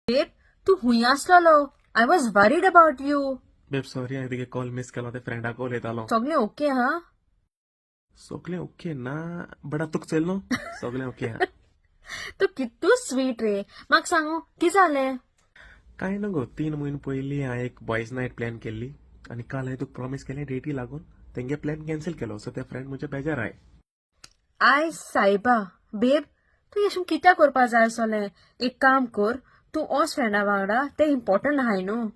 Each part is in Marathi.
बेब तू हुई आसलो I was worried about you. बेब सॉरी हांवें तुगे कॉल मिस केलो ते फ्रेंडाक उलयतालो. सगळें ओके हा. सगळें ओके ना बट आतां तुका चल न्हू सगळें ओके हा. तू कितू स्वीट रे. म्हाका सांगू कितें जालें. कांय न्हू गो 3 म्हयने पयलीं हांवें एक बॉयज नायट प्लॅन केल्ली आनी काल हांवें तुका प्रॉमिस केलें डेटी लागून तेंगे प्लॅन कॅन्सल केलो सो ते फ्रेंड म्हजे बेजार आहाय. आय सायबा बेब तू अशें कित्याक करपा जाय आसलें. एक काम कर तू वच फ्रेंडा वांगडा ते इम्पॉर्टंट आहाय न्हू.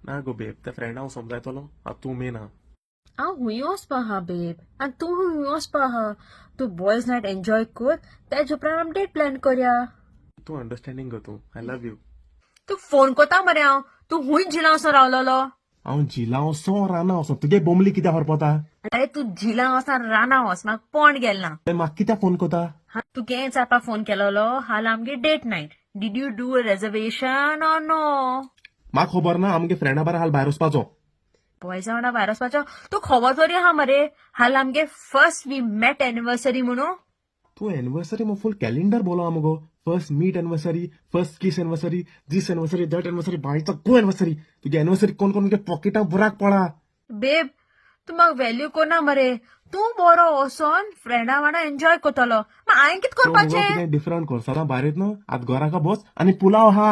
ना गो बेब त्या फ्रेंडा हांव समजायतलो आतां तूं मेन हा. हांव हुंय वचपा हा बेब आनी तू हुंय वचपा हा. तू बॉयज नायट एन्जॉय कर तेज उपरांत आमी डेट प्लॅन करया. तूं अंडरस्टँडींग गो तूं आय लव यू. तू फोन कोता मरे हांव. तू हुंय झिला असो रावलोलो. हांव जिला वचों राना वचों तुगे बोमली कित्याक हरपता. अरे तू झिला वचना राना वच म्हाका पोंड गेलना. म्हाका कित्याक फोन कोता. तुगे चापा फोन केलोलो हाल आमगे डेट नायट. Did you do a reservation or no. म्हाका खबर ना आमगे फ्रेंडा बारा हाल भायर वचपाचो. बॉयजा वांगडा भायर वचपाचो तू खबर तरी हा मरे. हाल आमगे फर्स्ट वी मेट एनिवर्सरी म्हणून. तू एनिवर्सरी मग फुल कॅलेंडर बोलो मुगो. First meet anniversary first kiss anniversary this anniversary that anniversary बायचा गो एनिवर्सरी तुगे एनिवर्सरी कोण कोण पॉकेटां बुराक पडा. बेब तू म्हाका व्हॅल्यू कोना मरे. तू बरो वचोन फ्रेंडा वांगडा एन्जॉय करतलो. हांवें कितें करपाचें. कितें डिफरंट कर सदां भायर येत न्हू आतां घरा का बस आनी पुलाव हा.